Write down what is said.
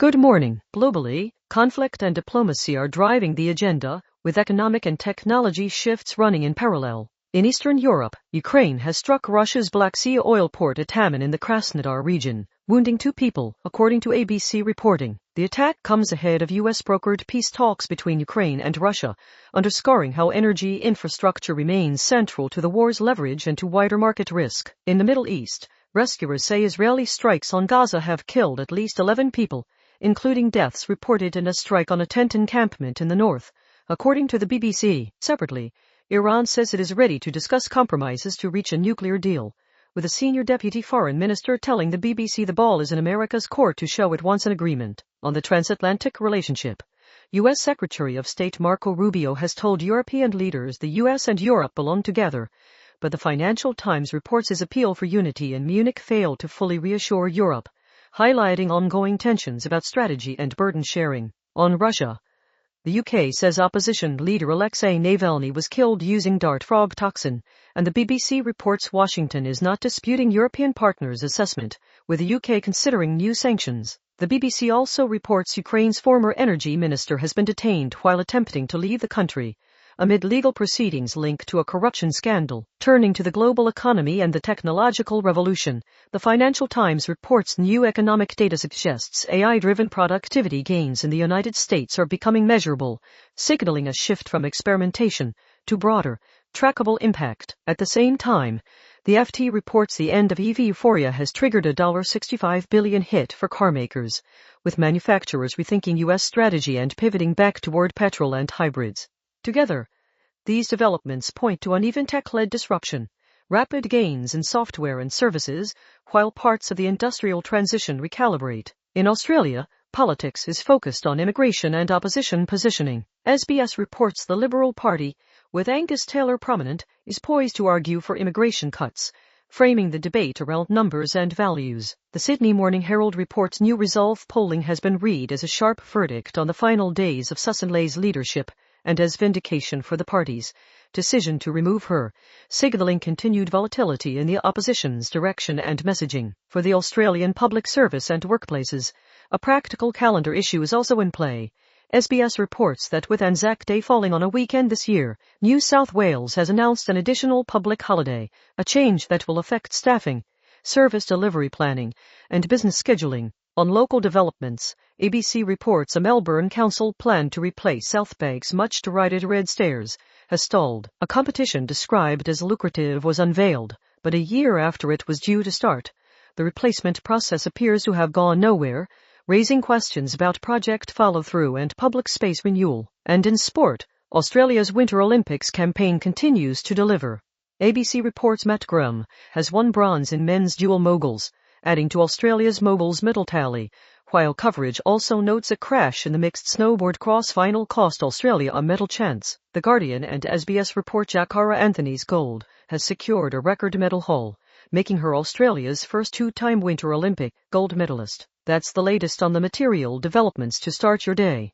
Good morning. Globally, conflict and diplomacy are driving the agenda, with economic and technology shifts running in parallel. In Eastern Europe, Ukraine has struck Russia's Black Sea oil port at Taman in the Krasnodar region, wounding 2 people, according to ABC reporting. The attack comes ahead of U.S.-brokered peace talks between Ukraine and Russia, underscoring how energy infrastructure remains central to the war's leverage and to wider market risk. In the Middle East, rescuers say Israeli strikes on Gaza have killed at least 11 people, including deaths reported in a strike on a tent encampment in the north, according to the BBC. Separately, Iran says it is ready to discuss compromises to reach a nuclear deal, with a senior deputy foreign minister telling the BBC the ball is in America's court to show it wants an agreement. On the transatlantic relationship, U.S. Secretary of State Marco Rubio has told European leaders the U.S. and Europe belong together, but the Financial Times reports his appeal for unity in Munich failed to fully reassure Europe, highlighting ongoing tensions about strategy and burden sharing. On Russia, the UK says opposition leader Alexei Navalny was killed using dart frog toxin, and the BBC reports Washington is not disputing European partners' assessment, with the UK considering new sanctions. The BBC also reports Ukraine's former energy minister has been detained while attempting to leave the country, amid legal proceedings linked to a corruption scandal. Turning to the global economy and the technological revolution, the Financial Times reports new economic data suggests AI-driven productivity gains in the United States are becoming measurable, signaling a shift from experimentation to broader, trackable impact. At the same time, the FT reports the end of EV euphoria has triggered a $65 billion hit for carmakers, with manufacturers rethinking U.S. strategy and pivoting back toward petrol and hybrids. Together, these developments point to uneven tech-led disruption, rapid gains in software and services, while parts of the industrial transition recalibrate. In Australia, politics is focused on immigration and opposition positioning. SBS reports the Liberal Party, with Angus Taylor prominent, is poised to argue for immigration cuts, framing the debate around numbers and values. The Sydney Morning Herald reports new Resolve polling has been read as a sharp verdict on the final days of Sussan leadership, and as vindication for the party's decision to remove her, signaling continued volatility in the opposition's direction and messaging. For the Australian public service and workplaces, a practical calendar issue is also in play. SBS reports that with Anzac Day falling on a weekend this year, New South Wales has announced an additional public holiday, a change that will affect staffing, service delivery planning, and business scheduling. On local developments, ABC reports a Melbourne council plan to replace Southbank's much-derided red stairs has stalled. A competition described as lucrative was unveiled, but a year after it was due to start, the replacement process appears to have gone nowhere, raising questions about project follow-through and public space renewal. And in sport, Australia's Winter Olympics campaign continues to deliver. ABC reports Matt Graham has won bronze in men's dual moguls, adding to Australia's moguls medal tally, while coverage also notes a crash in the mixed snowboard cross final cost Australia a medal chance. The Guardian and SBS report Jakara Anthony's gold has secured a record medal haul, making her Australia's first 2-time Winter Olympic gold medalist. That's the latest on the material developments to start your day.